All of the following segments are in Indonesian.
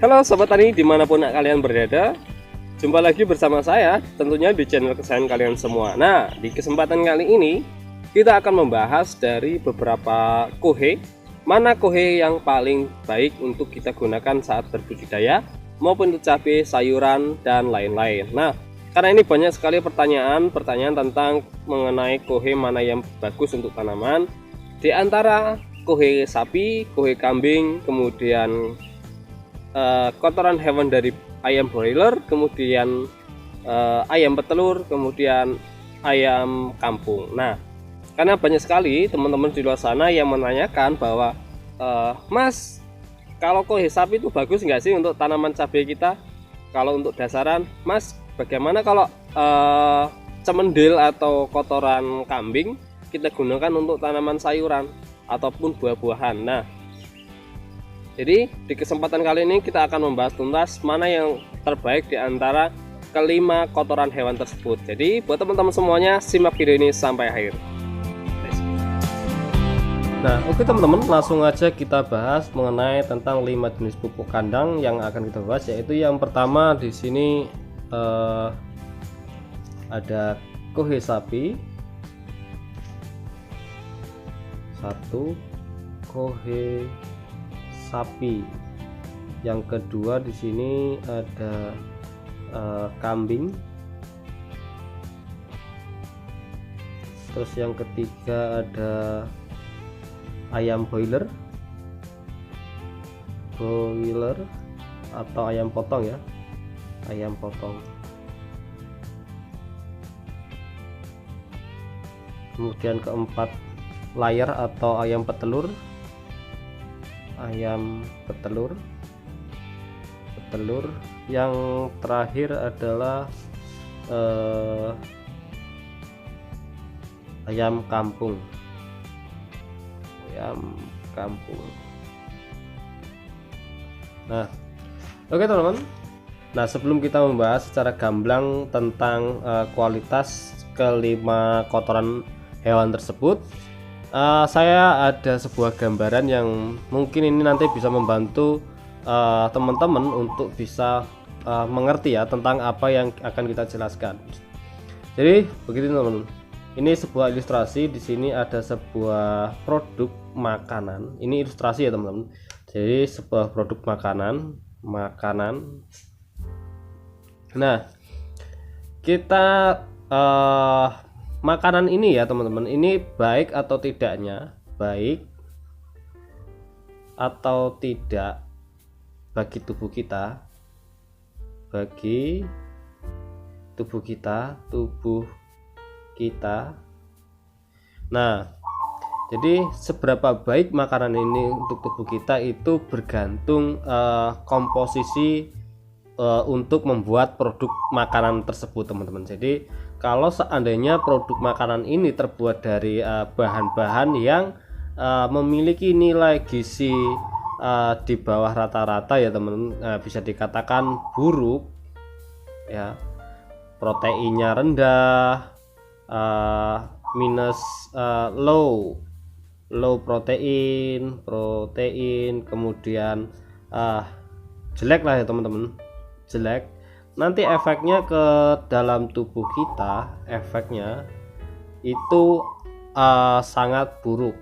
Halo Sobat Tani dimanapun kalian berada, jumpa lagi bersama saya tentunya di channel kesayangan kalian semua. Nah, di kesempatan kali ini kita akan membahas dari beberapa kohe, mana kohe yang paling baik untuk kita gunakan saat berbudidaya maupun untuk cabai, sayuran, dan lain-lain. Nah, karena ini banyak sekali pertanyaan tentang mengenai kohe mana yang bagus untuk tanaman, di antara kohe sapi, kohe kambing, kemudian kotoran hewan dari ayam broiler, kemudian ayam petelur, kemudian ayam kampung. Nah, karena banyak sekali teman-teman di luar sana yang menanyakan bahwa Mas, kalau kohe sapi itu bagus nggak sih untuk tanaman cabai kita? Kalau untuk dasaran, Mas, bagaimana kalau cemendil atau kotoran kambing kita gunakan untuk tanaman sayuran ataupun buah-buahan? Nah, jadi di kesempatan kali ini kita akan membahas tuntas mana yang terbaik di antara kelima kotoran hewan tersebut. Jadi buat teman-teman semuanya, simak video ini sampai akhir. Nah, oke teman-teman, langsung aja kita bahas mengenai tentang 5 jenis pupuk kandang yang akan kita bahas, yaitu yang pertama di sini ada kohe sapi, satu kohe sapi. Yang kedua di sini ada kambing. Terus yang ketiga ada ayam broiler atau ayam potong ya, ayam potong. Kemudian keempat layar atau ayam petelur, yang terakhir adalah ayam kampung. Nah, oke teman-teman, nah sebelum kita membahas secara gamblang tentang kualitas kelima kotoran hewan tersebut, saya ada sebuah gambaran yang mungkin ini nanti bisa membantu teman-teman untuk bisa mengerti ya tentang apa yang akan kita jelaskan. Jadi begitu teman-teman. Ini sebuah ilustrasi. Di sini ada sebuah produk makanan. Ini ilustrasi ya teman-teman. Jadi sebuah produk makanan. Nah, kita makanan ini ya teman-teman, ini baik atau tidaknya, baik atau tidak bagi tubuh kita, Nah, jadi seberapa baik makanan ini untuk tubuh kita itu bergantung komposisi untuk membuat produk makanan tersebut teman-teman. Jadi kalau seandainya produk makanan ini terbuat dari bahan-bahan yang memiliki nilai gizi di bawah rata-rata ya teman-teman, bisa dikatakan buruk ya, proteinnya rendah, minus low protein, kemudian jelek lah ya teman-teman, jelek, nanti efeknya ke dalam tubuh kita, efeknya itu sangat buruk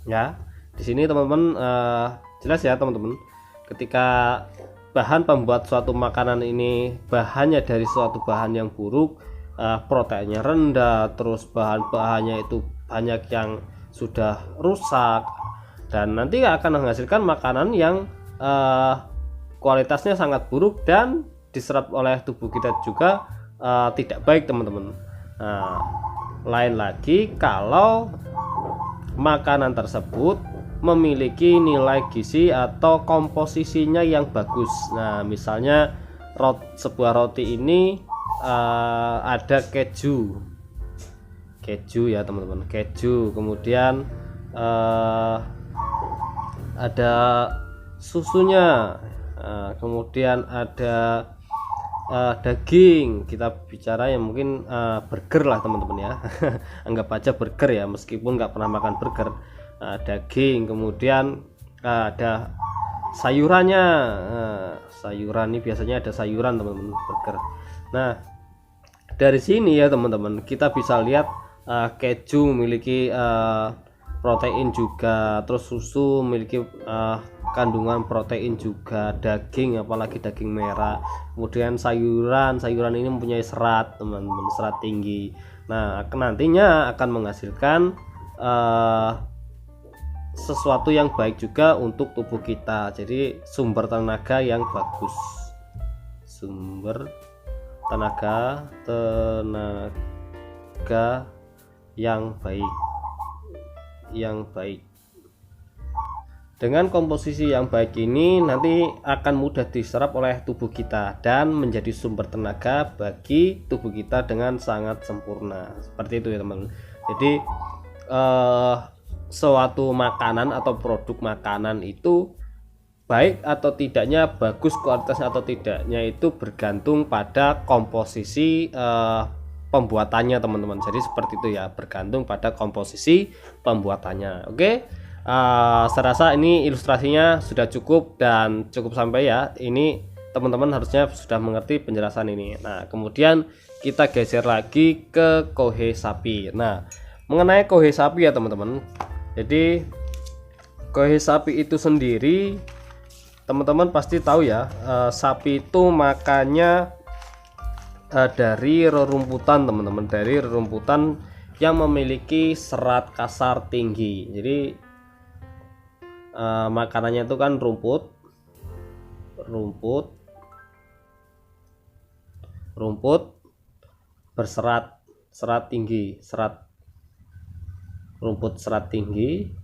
ya. Di sini teman-teman jelas ya teman-teman, ketika bahan pembuat suatu makanan ini bahannya dari suatu bahan yang buruk, proteinnya rendah, terus bahan-bahannya itu banyak yang sudah rusak, dan nanti akan menghasilkan makanan yang kualitasnya sangat buruk dan diserap oleh tubuh kita juga tidak baik teman-teman. Nah, lain lagi kalau makanan tersebut memiliki nilai gizi atau komposisinya yang bagus. Nah, misalnya sebuah roti ini ada keju ya teman-teman, keju, kemudian ada susunya, kemudian ada daging. Kita bicara yang mungkin burger lah teman-teman ya. Anggap aja burger ya, meskipun nggak pernah makan burger. daging, kemudian ada sayurannya. Sayuran ini biasanya ada sayuran teman-teman, burger. Nah, dari sini ya teman-teman, kita bisa lihat keju memiliki protein juga, terus susu memiliki kandungan protein juga, daging apalagi daging merah, kemudian sayuran ini mempunyai serat teman-teman, serat tinggi. Nah, nantinya akan menghasilkan sesuatu yang baik juga untuk tubuh kita. Jadi sumber tenaga yang bagus, sumber tenaga yang baik. Dengan komposisi yang baik ini nanti akan mudah diserap oleh tubuh kita dan menjadi sumber tenaga bagi tubuh kita dengan sangat sempurna. Seperti itu ya teman-teman. Jadi suatu makanan atau produk makanan itu baik atau tidaknya, bagus kualitasnya atau tidaknya, itu bergantung pada komposisi pembuatannya teman-teman. Jadi seperti itu ya, bergantung pada komposisi pembuatannya. Oke, saya rasa ini ilustrasinya sudah cukup dan cukup sampai ya. Ini teman-teman harusnya sudah mengerti penjelasan ini. Nah, kemudian kita geser lagi ke kohe sapi. Nah, mengenai kohe sapi ya teman-teman, jadi kohe sapi itu sendiri teman-teman pasti tahu ya, sapi itu makannya dari rerumputan teman-teman, dari rerumputan yang memiliki serat kasar tinggi. Jadi makanannya itu kan rumput berserat tinggi, rumput serat tinggi.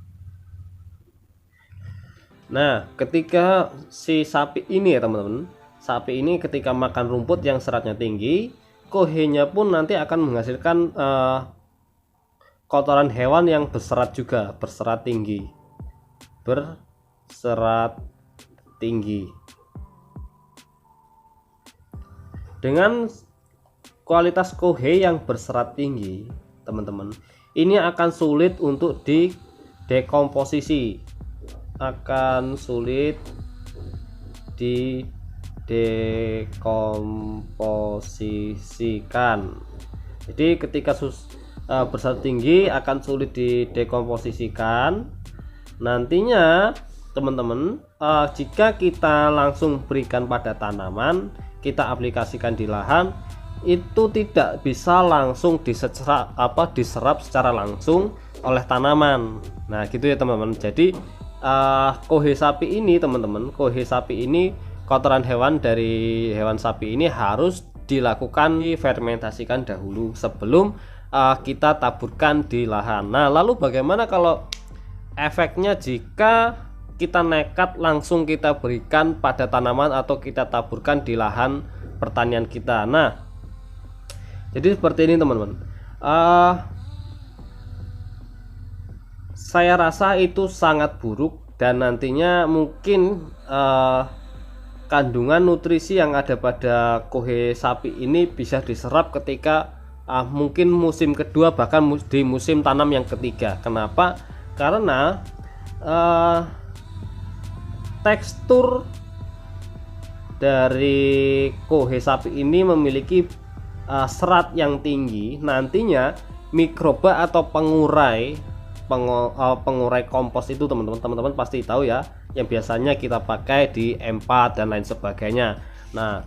Nah, ketika si sapi ini ya teman-teman, sapi ini ketika makan rumput yang seratnya tinggi, kohenya pun nanti akan menghasilkan kotoran hewan yang berserat juga, berserat tinggi. Dengan kualitas kohe yang berserat tinggi, teman-teman, ini akan sulit untuk didekomposisi, didekomposisikan. Jadi ketika berserat tinggi akan sulit didekomposisikan. Nantinya teman-teman, jika kita langsung berikan pada tanaman, kita aplikasikan di lahan, itu tidak bisa langsung diserap secara langsung oleh tanaman. Nah gitu ya teman-teman. Jadi kohe sapi ini teman-teman, kohe sapi ini, kotoran hewan dari hewan sapi ini harus dilakukan difermentasikan dahulu sebelum kita taburkan di lahan. Nah, lalu bagaimana kalau efeknya jika kita nekat langsung kita berikan pada tanaman atau kita taburkan di lahan pertanian kita? Nah, jadi seperti ini teman-teman. Saya rasa itu sangat buruk dan nantinya mungkin kandungan nutrisi yang ada pada kohe sapi ini bisa diserap ketika mungkin musim kedua, bahkan di musim tanam yang ketiga. Kenapa? Karena tekstur dari kohe sapi ini memiliki serat yang tinggi. Nantinya mikroba atau pengurai kompos itu teman-teman pasti tahu ya, yang biasanya kita pakai di M4 dan lain sebagainya. Nah,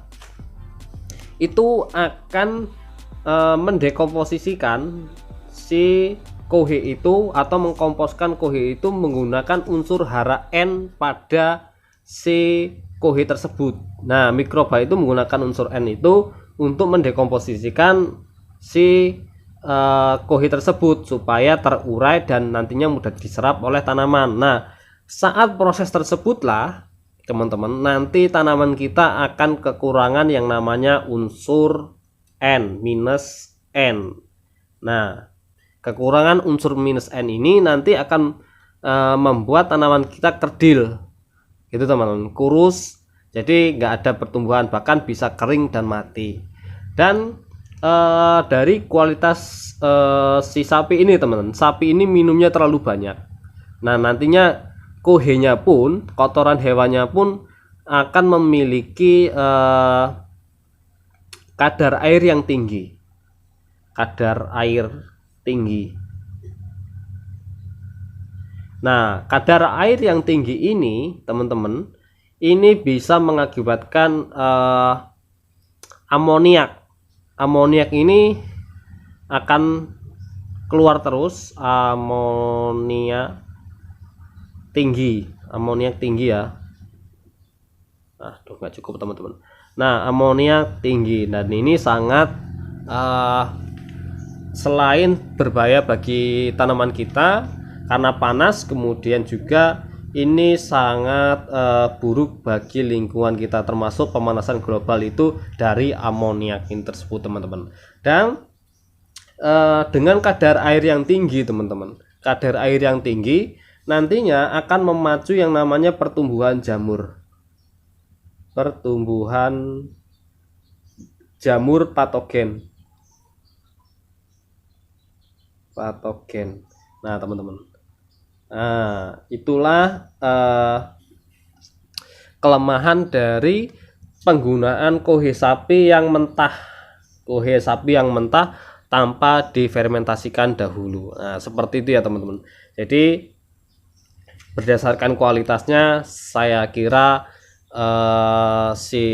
itu akan mendekomposisikan si kohe itu atau mengkomposkan kohe itu menggunakan unsur hara N pada si kohe tersebut. Nah, mikroba itu menggunakan unsur N itu untuk mendekomposisikan si kohe tersebut supaya terurai dan nantinya mudah diserap oleh tanaman. Nah, saat proses tersebutlah teman-teman, nanti tanaman kita akan kekurangan yang namanya unsur N minus N. Nah, kekurangan unsur minus N ini nanti akan membuat tanaman kita kerdil, gitu teman-teman, kurus, jadi nggak ada pertumbuhan, bahkan bisa kering dan mati. Dan dari kualitas si sapi ini teman-teman, sapi ini minumnya terlalu banyak. Nah, nantinya kohenya pun, kotoran hewannya pun akan memiliki kadar air yang tinggi. Kadar air tinggi. Nah, kadar air yang tinggi ini, teman-teman, ini bisa mengakibatkan amoniak. Amoniak ini akan keluar terus, amoniak tinggi ya. Nggak cukup teman-teman. Nah, amoniak tinggi, dan ini sangat selain berbahaya bagi tanaman kita karena panas, kemudian juga ini sangat buruk bagi lingkungan kita, termasuk pemanasan global itu dari amoniak ini tersebut, teman-teman. Dan dengan kadar air yang tinggi, teman-teman, kadar air yang tinggi nantinya akan memacu yang namanya pertumbuhan jamur. Pertumbuhan jamur patogen. Nah, teman-teman, nah, itulah kelemahan dari penggunaan kohe sapi yang mentah. Kohe sapi yang mentah tanpa difermentasikan dahulu. Nah, seperti itu ya, teman-teman. Jadi berdasarkan kualitasnya, saya kira si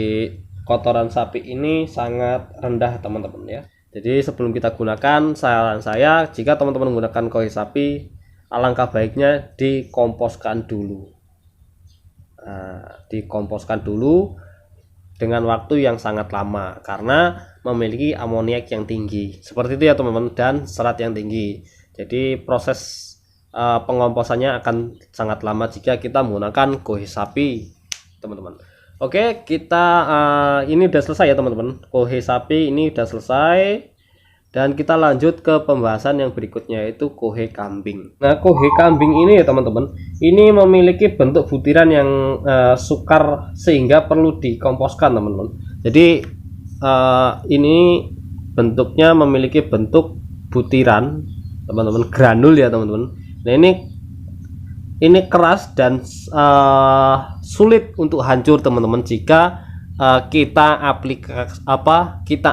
kotoran sapi ini sangat rendah, teman-teman ya. Jadi sebelum kita gunakan, saran saya, jika teman-teman menggunakan kohe sapi, alangkah baiknya dikomposkan dulu. Nah, dikomposkan dulu dengan waktu yang sangat lama karena memiliki amoniak yang tinggi. Seperti itu ya, teman-teman, dan serat yang tinggi. Jadi proses pengomposannya akan sangat lama jika kita menggunakan kohe sapi, teman-teman. Oke, kita ini udah selesai ya, teman-teman. Kohe sapi ini udah selesai, dan kita lanjut ke pembahasan yang berikutnya, yaitu kohe kambing. Nah, kohe kambing ini ya, teman-teman, ini memiliki bentuk butiran yang sukar sehingga perlu dikomposkan, teman-teman. Jadi ini bentuknya memiliki bentuk butiran, teman-teman, granul ya, teman-teman. Nah, ini keras dan sulit untuk hancur, teman-teman, jika kita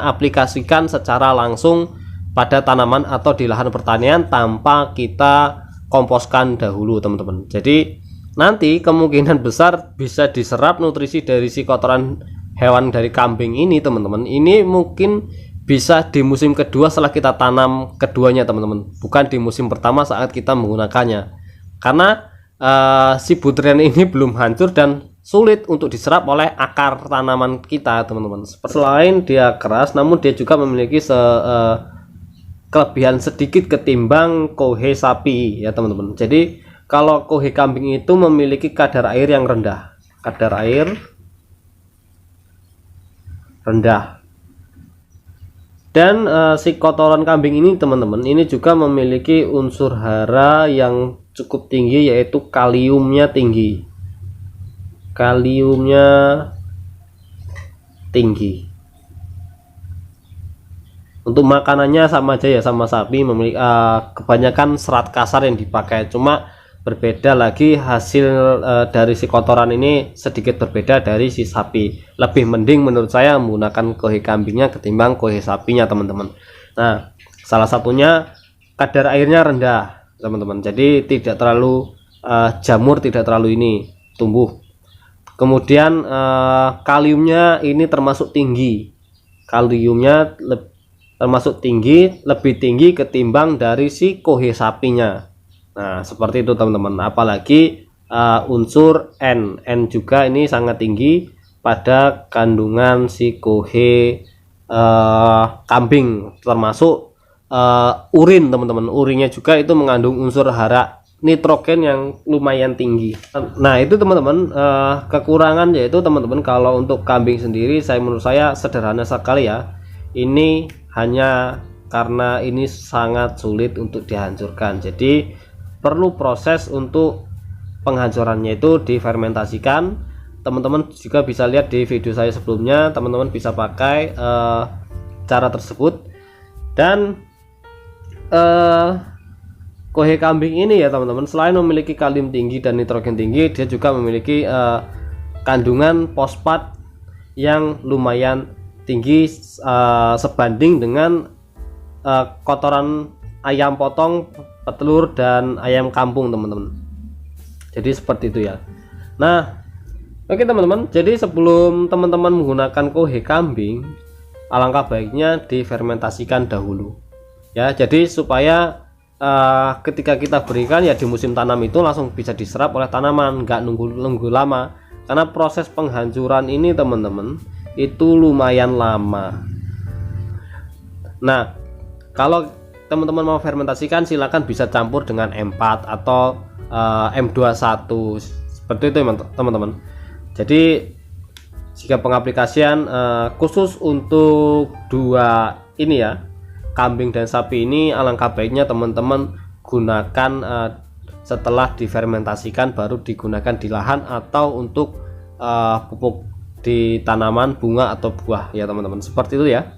aplikasikan secara langsung pada tanaman atau di lahan pertanian tanpa kita komposkan dahulu, teman-teman. Jadi nanti kemungkinan besar bisa diserap nutrisi dari si kotoran hewan dari kambing ini, teman-teman. Ini mungkin bisa di musim kedua setelah kita tanam keduanya, teman-teman, bukan di musim pertama saat kita menggunakannya, karena si butiran ini belum hancur dan sulit untuk diserap oleh akar tanaman kita, teman-teman. Selain dia keras, namun dia juga memiliki kelebihan sedikit ketimbang kohe sapi ya, teman-teman. Jadi kalau kohe kambing itu memiliki kadar air yang rendah, dan si kotoran kambing ini, teman-teman, ini juga memiliki unsur hara yang cukup tinggi, yaitu kaliumnya tinggi. Untuk makanannya sama aja ya, sama sapi, memiliki kebanyakan serat kasar yang dipakai, cuma berbeda lagi hasil dari si kotoran ini sedikit berbeda dari si sapi. Lebih mending menurut saya menggunakan kohe kambingnya ketimbang kohe sapinya, teman-teman. Nah, salah satunya kadar airnya rendah, teman-teman, jadi tidak terlalu jamur tidak terlalu ini tumbuh. Kemudian kaliumnya ini termasuk tinggi, lebih tinggi ketimbang dari si kohe sapinya. Nah, seperti itu, teman-teman. Apalagi unsur N juga ini sangat tinggi pada kandungan si kohe kambing, termasuk urin, teman-teman. Urinnya juga itu mengandung unsur hara nitrogen yang lumayan tinggi. Nah, itu, teman-teman, kekurangan yaitu, teman-teman, kalau untuk kambing sendiri menurut saya sederhana sekali ya. Ini hanya karena ini sangat sulit untuk dihancurkan, jadi perlu proses untuk penghancurannya itu difermentasikan. Teman-teman juga bisa lihat di video saya sebelumnya, teman-teman bisa pakai cara tersebut. Dan kohe kambing ini ya teman-teman, selain memiliki kalium tinggi dan nitrogen tinggi, dia juga memiliki kandungan fosfat yang lumayan tinggi sebanding dengan kotoran ayam potong, petelur, dan ayam kampung teman-teman. Jadi seperti itu ya. Nah, oke teman-teman, jadi sebelum teman-teman menggunakan kohe kambing, alangkah baiknya difermentasikan dahulu ya, jadi supaya ketika kita berikan ya di musim tanam itu langsung bisa diserap oleh tanaman, nggak nunggu lama, karena proses penghancuran ini teman-teman itu lumayan lama. Nah, kalau teman-teman mau fermentasikan silakan bisa campur dengan M4 atau M21 seperti itu teman-teman. Jadi jika pengaplikasian khusus untuk dua ini ya, kambing dan sapi ini, alangkah baiknya teman-teman gunakan setelah difermentasikan baru digunakan di lahan atau untuk pupuk di tanaman bunga atau buah ya teman-teman, seperti itu ya.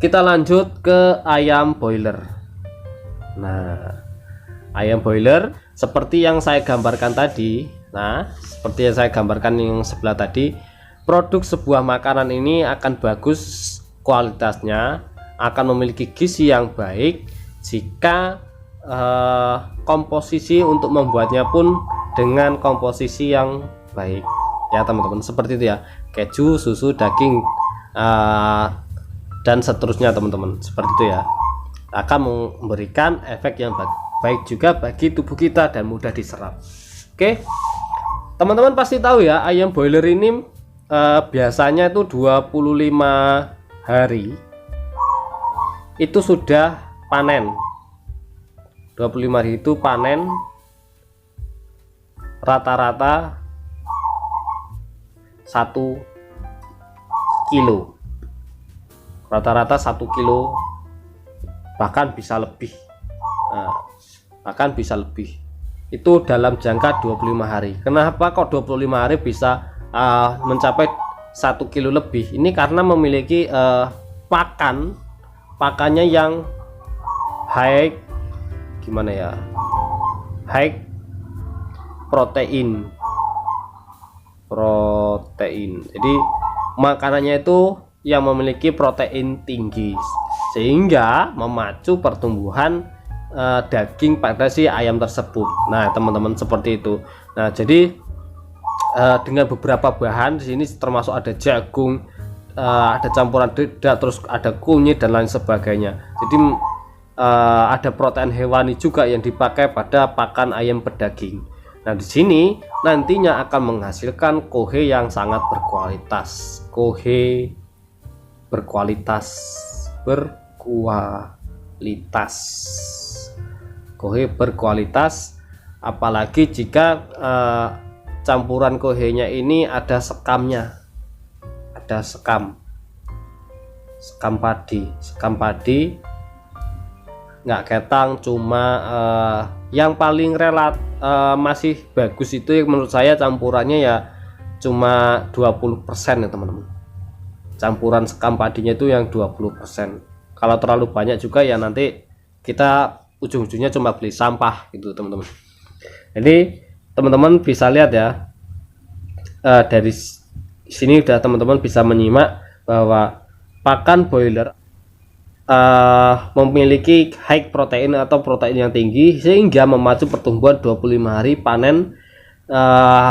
Kita lanjut ke ayam boiler. Nah, ayam boiler seperti yang saya gambarkan tadi. Nah, seperti yang saya gambarkan yang sebelah tadi, produk sebuah makanan ini akan bagus kualitasnya, akan memiliki gizi yang baik jika komposisi untuk membuatnya pun dengan komposisi yang baik ya teman-teman, seperti itu ya, keju, susu, daging, dan seterusnya teman-teman, seperti itu ya, akan memberikan efek yang baik juga bagi tubuh kita dan mudah diserap. Oke teman-teman, pasti tahu ya, ayam boiler ini biasanya itu 25 hari itu sudah panen. 25 hari itu panen rata-rata 1 kilo, rata-rata 1 kilo, bahkan bisa lebih. Bahkan bisa lebih itu dalam jangka 25 hari. Kenapa kok 25 hari bisa mencapai 1 kilo lebih? Ini karena memiliki pakannya yang high, gimana ya, high protein. Jadi makanannya itu yang memiliki protein tinggi sehingga memacu pertumbuhan daging pada si ayam tersebut. Nah teman-teman, seperti itu. Nah jadi dengan beberapa bahan di sini termasuk ada jagung, ada campuran dedak, terus ada kunyit dan lain sebagainya. Jadi ada protein hewani juga yang dipakai pada pakan ayam pedaging. Nah di sini nantinya akan menghasilkan kohe yang sangat berkualitas, kohe berkualitas, apalagi jika campuran kohenya ini ada sekamnya, ada sekam padi, nggak ketang, cuma yang paling masih bagus itu yang menurut saya campurannya ya cuma 20% ya teman-teman. Campuran sekam padinya itu yang 20%. Kalau terlalu banyak juga ya nanti kita ujung-ujungnya cuma beli sampah gitu teman-teman. Jadi teman-teman bisa lihat ya, dari sini udah teman-teman bisa menyimak bahwa pakan broiler memiliki high protein atau protein yang tinggi sehingga memacu pertumbuhan 25 hari, panen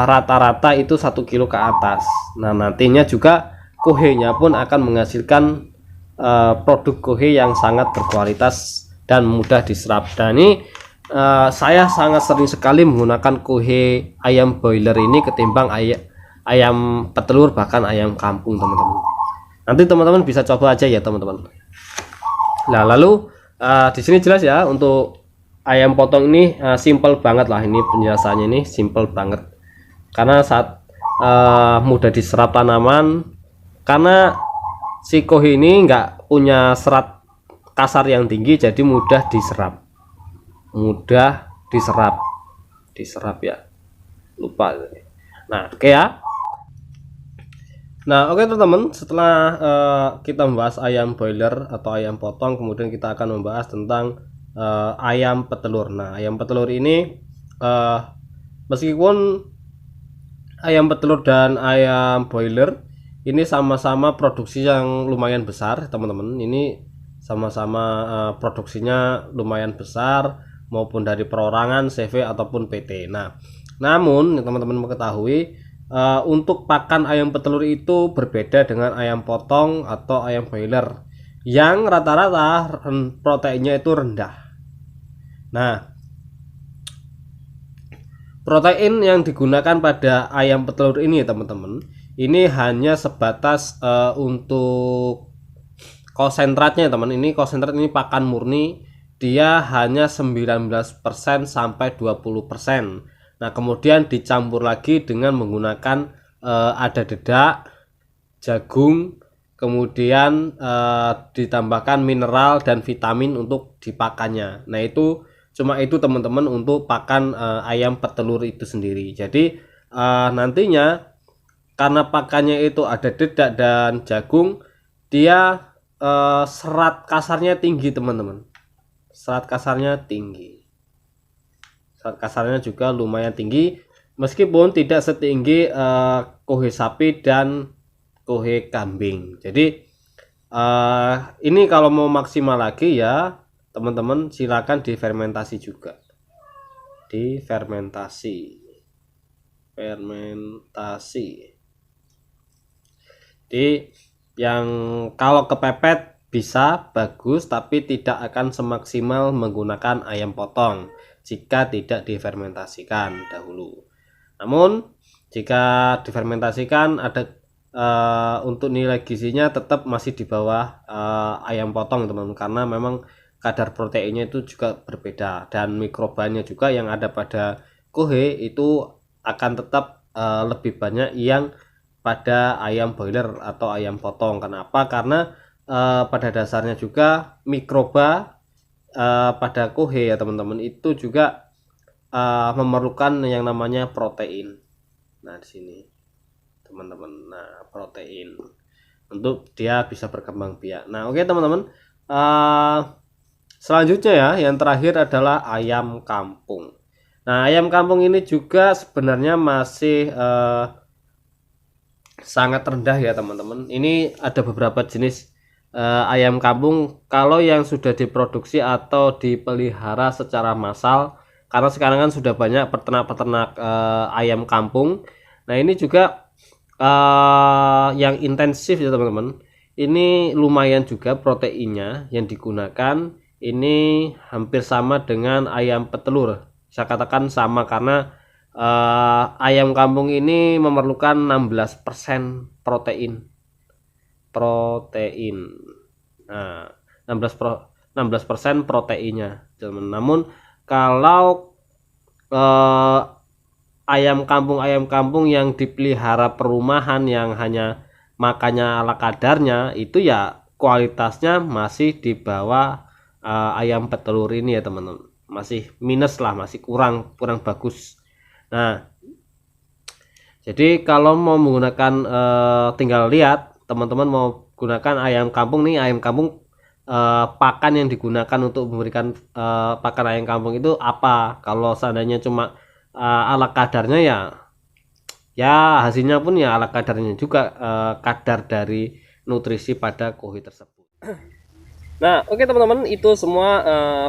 rata-rata itu 1 kilo ke atas. Nah nantinya juga kohenya pun akan menghasilkan produk kohe yang sangat berkualitas dan mudah diserap. Dan ini saya sangat sering sekali menggunakan kohe ayam boiler ini ketimbang ayam petelur, bahkan ayam kampung teman-teman. Nanti teman-teman bisa coba aja ya teman-teman. Nah lalu di sini jelas ya, untuk ayam potong ini simple banget lah, ini penjelasannya ini simple banget karena saat mudah diserap tanaman, karena si kohe ini nggak punya serat kasar yang tinggi, jadi mudah diserap ya, lupa. Nah oke ya. Nah oke teman-teman, setelah kita membahas ayam boiler atau ayam potong, kemudian kita akan membahas tentang ayam petelur. Nah, ayam petelur ini meskipun ayam petelur dan ayam broiler ini sama-sama produksi yang lumayan besar, teman-teman. Ini sama-sama produksinya lumayan besar, maupun dari perorangan, CV ataupun PT. Nah, namun teman-teman mengetahui untuk pakan ayam petelur itu berbeda dengan ayam potong atau ayam broiler yang rata-rata proteinnya itu rendah. Nah, protein yang digunakan pada ayam petelur ini teman-teman, ini hanya sebatas untuk konsentratnya teman. Ini konsentrat, ini pakan murni, dia hanya 19% sampai 20%. Nah, kemudian dicampur lagi dengan menggunakan ada dedak, jagung, kemudian ditambahkan mineral dan vitamin untuk dipakannya. Nah, itu cuma itu teman-teman untuk pakan ayam petelur itu sendiri. Jadi nantinya karena pakannya itu ada dedak dan jagung, dia serat kasarnya tinggi teman-teman. Serat kasarnya tinggi. Serat kasarnya juga lumayan tinggi, meskipun tidak setinggi kohe sapi dan kohe kambing. Jadi ini kalau mau maksimal lagi ya teman-teman, silakan difermentasi juga. Difermentasi. Jadi yang kalau kepepet bisa bagus, tapi tidak akan semaksimal menggunakan ayam potong jika tidak difermentasikan dahulu. Namun jika difermentasikan ada untuk nilai gizinya tetap masih di bawah ayam potong teman-teman, karena memang kadar proteinnya itu juga berbeda, dan mikrobanya juga yang ada pada kohe itu akan tetap lebih banyak yang pada ayam broiler atau ayam potong. Kenapa? Karena pada dasarnya juga mikroba pada kohe ya teman-teman itu juga memerlukan yang namanya protein. Nah, di sini teman-teman, nah protein untuk dia bisa berkembang biak. Nah, oke teman-teman, selanjutnya ya, yang terakhir adalah ayam kampung. Nah, ayam kampung ini juga sebenarnya masih sangat rendah ya teman-teman. Ini ada beberapa jenis ayam kampung kalau yang sudah diproduksi atau dipelihara secara massal, karena sekarang kan sudah banyak peternak-peternak ayam kampung. Nah, ini juga yang intensif ya teman-teman. Ini lumayan juga proteinnya yang digunakan. Ini hampir sama dengan ayam petelur, saya katakan sama, karena ayam kampung ini memerlukan 16% protein. Nah, 16% proteinnya teman. Namun kalau ayam kampung yang dipelihara perumahan yang hanya makannya ala kadarnya, itu ya kualitasnya masih di bawah ayam petelur ini ya teman-teman. Masih minus lah, masih kurang bagus. Nah, jadi kalau mau menggunakan tinggal lihat teman-teman mau gunakan ayam kampung nih, ayam kampung pakan yang digunakan untuk memberikan pakan ayam kampung itu apa. Kalau seandainya cuma ala kadarnya ya hasilnya pun ya ala kadarnya juga, kadar dari nutrisi pada kohi tersebut. Nah, oke teman-teman, itu semua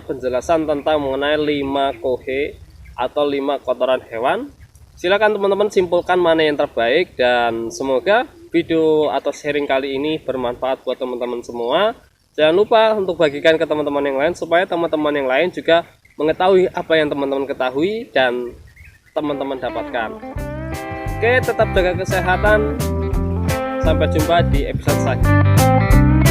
penjelasan tentang mengenai 5 kohe atau 5 kotoran hewan. Silakan teman-teman simpulkan mana yang terbaik, dan semoga video atau sharing kali ini bermanfaat buat teman-teman semua. Jangan lupa untuk bagikan ke teman-teman yang lain supaya teman-teman yang lain juga mengetahui apa yang teman-teman ketahui dan teman-teman dapatkan. Oke, tetap jaga kesehatan. Sampai jumpa di episode selanjutnya.